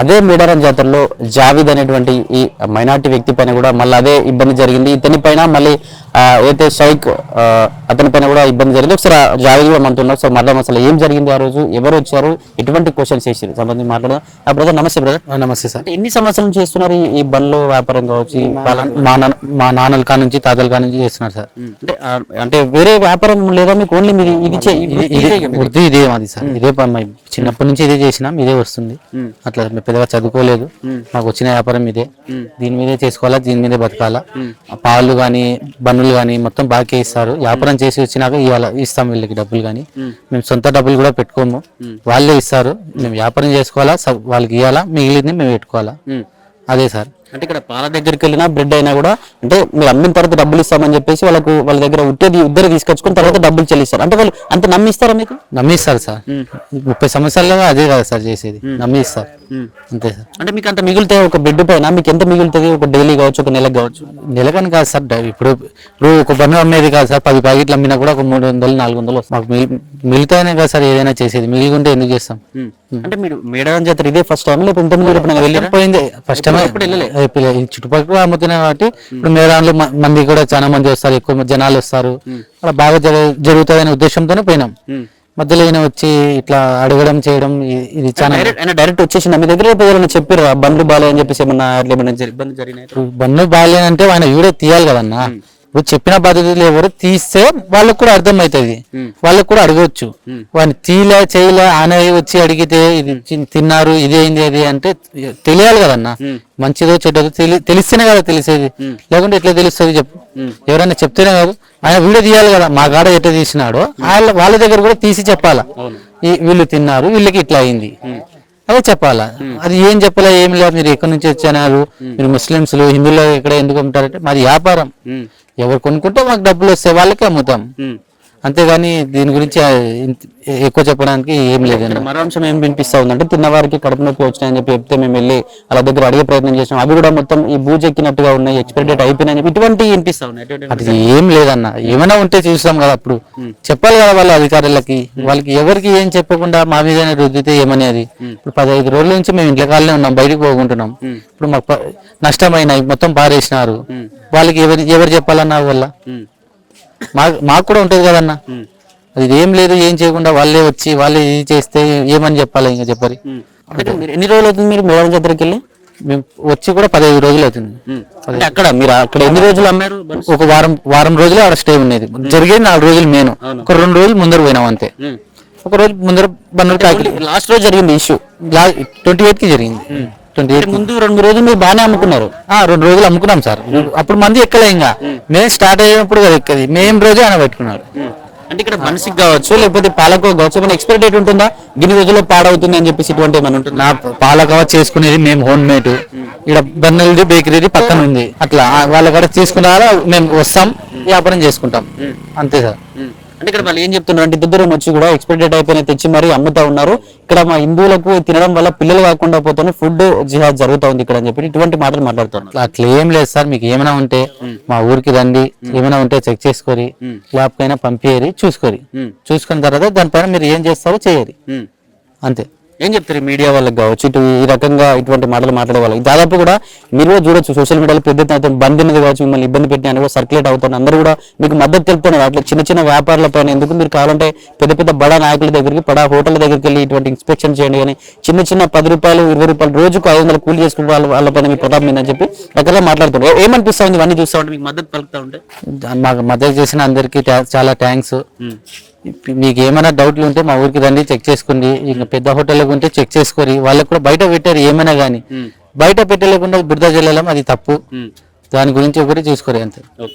అదే మేడారం జాతరలో జావిద్ అనేటువంటి ఈ మైనార్టీ వ్యక్తి పైన కూడా మళ్ళీ అదే ఇబ్బంది జరిగింది. ఇతని పైన మళ్ళీ అయితే షైక్ అతని పైన కూడా ఇబ్బంది జరిగింది. ఒకసారి జావిద్ కూడా మనతో ఉన్నారు. సో మళ్ళీ అసలు ఏం జరిగింది, ఆ రోజు ఎవరు వచ్చారు, ఎటువంటి క్వశ్చన్స్ చేసారు సంబంధించి మాట్లాడదాం. బ్రదర్ నమస్తే. బ్రదర్ నమస్తే సార్. ఎన్ని సంవత్సరాల నుంచి చేస్తున్నారు ఈ బండ్లో వ్యాపారం కావచ్చు? మా నాన్నల కా నుంచి తాతల కా నుంచి చేస్తున్నారు సార్. అంటే వేరే వ్యాపారం లేదా మీకు? ఓన్లీ మీరు వృత్తి ఇదే మాది సార్. ఇదే చిన్నప్పటి నుంచి ఇదే చేసినాం, ఇదే వస్తుంది. అట్లా పెద్దగా చదువుకోలేదు, మాకు వచ్చిన వ్యాపారం ఇదే. దీని మీదే చేసుకోవాలా, దీని మీదే బతకాలా. పాలు గాని బండ్లు గాని మొత్తం బాగా ఇస్తారు. వ్యాపారం చేసి వచ్చినాక ఇస్తాం వీళ్ళకి డబ్బులు గాని. మేము సొంత డబ్బులు కూడా పెట్టుకోము, వాళ్ళే ఇస్తారు. మేము వ్యాపారం చేసుకోవాలా, వాళ్ళకి ఇవ్వాలా, మిగిలింది మేము పెట్టుకోవాలా. అదే సార్. అంటే ఇక్కడ పాల దగ్గరికి వెళ్ళినా బ్రెడ్ అయినా కూడా అంటే మీరు అమ్మిన తర్వాత డబ్బులు ఇస్తామని చెప్పేసి వాళ్ళ దగ్గర ఉద్దరు తీసుకొచ్చుకుని తర్వాత డబ్బులు చెల్లిస్తారు. అంటే వాళ్ళు అంత నమ్మిస్తారా మీకు? నమ్మిస్తారు సార్. 30 సంవత్సరాలుగా అదే కదా సార్ చేసేది, నమ్మిస్తారు అంతే సార్. అంటే మీకు అంత మిగులుతాయి ఒక బెడ్ పైన? మీకు ఎంత మిగులుతుంది ఒక డైలీ కావచ్చు, ఒక నెలకు కావచ్చు? నెలకని కాదు సార్. ఇప్పుడు ఒక బండి అమ్మేది కాదు సార్. 10 ప్యాకెట్లు అమ్మినా కూడా ఒక 300-400 మాకు మిగులుతాయనే కదా సార్ ఏదైనా చేసేది. మిగిలికుంటే ఎందుకు చేస్తాం? అంటే మీరు మేడారం జాతర ఇదే ఫస్ట్ టైం లేకపోతే ఇంతకుముందు వెళ్ళిపోయింది? ఫస్ట్ టైం చుట్టుపక్కల అమ్ముతున్నాయి కాబట్టి ఇప్పుడు మేడారంలో మంది కూడా చాలా మంది వస్తారు, ఎక్కువ జనాలు వస్తారు, అలా బాగా జరుగుతుందనే ఉద్దేశంతోనే పోయినాం. మధ్యలో ఈయన వచ్చి ఇట్లా అడగడం చేయడం ఇది చాలా డైరెక్ట్ వచ్చేసి మీ దగ్గర చెప్పారు బండ్లు బాలే అని చెప్పేసి ఏమన్నా ఇబ్బంది జరిగినాయి? బండ్లు బాగాలేనంటే ఆయన వీడియో తీయాలి కదన్నా. ఇప్పుడు చెప్పిన పద్ధతులు ఎవరు తీస్తే వాళ్ళకు కూడా అర్థమవుతుంది, వాళ్ళకు కూడా అడగవచ్చు. వాడిని తీలే చేయలే ఆయన వచ్చి అడిగితే ఇది తిన్నారు ఇదేంది అది అంటే తెలియాలి కదన్నా. మంచిదో చెడ్డదో తెలిస్తేనే కదా తెలిసేది, లేకుంటే ఎట్లా తెలుస్తుంది చెప్పు? ఎవరైనా చెప్తేనే కాదు. ఆయన వీడియో తీయాలి కదా, మా కాడ ఎట్లా తీసినాడో వాళ్ళ దగ్గర కూడా తీసి చెప్పాలా, వీళ్ళు తిన్నారు వీళ్ళకి ఇట్లా అయింది అదే చెప్పాలా. అది ఏం చెప్పాలా, ఏం లేదు. మీరు ఎక్కడి నుంచి వచ్చారు, మీరు ముస్లింస్లు హిందువులు ఎక్కడ ఎందుకు అమ్ముతారంటే మాది వ్యాపారం. ఎవరు కొనుక్కుంటే మాకు డబ్బులు వస్తే వాళ్ళకే అమ్ముతాం, అంతేగాని దీని గురించి ఎక్కువ చెప్పడానికి ఏం లేదండి. మరో అంశం ఏం వినిపిస్తా ఉందంటే తిన్నవారికి కడుపు నొప్పి వచ్చినాయని చెప్పి చెప్తే మేము వెళ్ళి వాళ్ళ దగ్గర అడిగే ప్రయత్నం చేసాం. అవి కూడా మొత్తం ఈ బూజెక్కినట్టుగా ఉన్నాయి, ఎక్స్పైరీ డేట్ అయిపోయినాయని చెప్పి ఇటువంటి వినిపిస్తా ఉన్నాయి. అది ఏం లేదన్న, ఏమైనా ఉంటే చూస్తాం కదా, అప్పుడు చెప్పాలి కదా వాళ్ళ అధికారులకి. వాళ్ళకి ఎవరికి ఏం చెప్పకుండా మా మీదనే రుద్దితే ఏమనేది? ఇప్పుడు 15 రోజుల నుంచి మేము ఇంట్లో కాళ్ళనే ఉన్నాం, బయటకు పోకుంటున్నాం. ఇప్పుడు మాకు నష్టమైనాయి, మొత్తం పారేసినారు. వాళ్ళకి ఎవరు చెప్పాలన్నా వల్ల మాకు కూడా ఉంటది కదన్నా. అది ఏం లేదు, ఏం చేయకుండా వాళ్ళే వచ్చి వాళ్ళే ఇది చేస్తే ఏమని చెప్పాలి? ఇంకా చెప్పరి. ఎన్ని రోజులు అవుతుంది మీరు మేడారం జాతరకి వెళ్ళి? మేము వచ్చి కూడా 15 రోజులు అవుతుంది. అక్కడ మీరు అక్కడ ఎన్ని రోజులు అమ్మారు? ఒక వారం రోజులు అక్కడ స్టే ఉండేది. జరిగేది 4 రోజులు మెయిన్, ఒక 2 రోజులు ముందర పోయినాం అంతే. ఒక రోజు ముందర లాస్ట్ రోజు జరిగింది ఇష్యూ 28 కి జరిగింది. ముందు 2 రోజులు మీరు బాగానే అమ్ముకున్నారు? 2 రోజులు అమ్ముకున్నాం సార్. అప్పుడు మంది ఎక్కలే, ఇంకా మేము స్టార్ట్ అయ్యేప్పుడు కదా ఎక్కది. మేము రోజే ఆయన పెట్టుకున్నాడు. అంటే ఇక్కడ మనిషికి కావచ్చు లేకపోతే పాలకు కావచ్చు ఏమైనా ఎక్స్పైరీ డేట్ ఉంటుందా? గిన్ని రోజుల్లో పాడవుతుంది అని చెప్పేసి ఇటువంటి ఏమైనా ఉంటుంది? నా పాలకవ చేసుకునేది మేము హోమ్ మేడ్, ఇక్కడ బన్నెలది బేకరీది పక్కన ఉంది. అట్లా వాళ్ళ కాడ తీసుకున్నారా మేము వస్తాం, వ్యాపారం చేసుకుంటాం అంతే సార్. అంటే ఇక్కడ వాళ్ళు ఏం చెప్తున్నారు అంటే దూరం వచ్చి కూడా ఎక్స్పైరీ డేట్ అయిపోయిన తెచ్చి మరీ అమ్ముతా ఉన్నారు. ఇక్కడ మా హిందువులకు తినడం వల్ల పిల్లలు కాకుండా పోతాను, ఫుడ్ జిహాద్ జరుగుతా ఉంది ఇక్కడ అని చెప్పి ఇటువంటి మాటలు మాట్లాడుతున్నారు. అట్లా ఏం లేదు సార్. మీకు ఏమైనా ఉంటే మా ఊరికి రండి, ఏమైనా ఉంటే చెక్ చేసుకొని ల్యాబ్ కైనా పంపించేరి, చూసుకున్న తర్వాత దానిపైన మీరు ఏం చేస్తారో చేయాలి అంతే. ఏం చెప్తారు మీడియా వాళ్ళకి కావచ్చు ఇటు ఈ రకంగా ఇటువంటి మాటలు మాట్లాడే వాళ్ళకి? దాదాపు కూడా మీరు కూడా చూడొచ్చు సోషల్ మీడియాలో పెద్ద బండి మీద కావచ్చు మిమ్మల్ని ఇబ్బంది పెట్టిన కూడా సర్క్యులేట్ అవుతాను, అందరూ కూడా మీకు మద్దతు తెలుపుతున్నారు. అట్లా చిన్న చిన్న వ్యాపారాల పైన ఎందుకు మీరు కావాలంటే పెద్ద పెద్ద బడా నాయకుల దగ్గరికి బడా హోటల్ దగ్గరికి వెళ్ళి ఇటువంటి ఇన్స్పెక్షన్ చేయండి, కానీ చిన్న చిన్న 10 రూపాయలు 20 రూపాయలు రోజుకు 500 కూలి చేసుకునే వాళ్ళపైన మీ ప్రతాపం మీద అని చెప్పి రకంగా మాట్లాడుతున్నారు. ఏమనిపిస్తా ఉంది ఇవన్నీ చూస్తా ఉంటే, మీకు మద్దతు పలుకుతా ఉంటే? మాకు మద్దతు చేసిన అందరికీ చాలా థ్యాంక్స్. మీకు ఏమైనా డౌట్లు ఉంటే మా ఊరికి రండి, చెక్ చేసుకోండి. ఇంకా పెద్ద హోటల్కి ఉంటే చెక్ చేసుకోరి. వాళ్ళకి కూడా బయట పెట్టారు ఏమైనా కానీ, బయట పెట్టలేకుండా బురద జల్లడం అది తప్పు. దాని గురించి ఒకటి చూసుకోరు అంతే.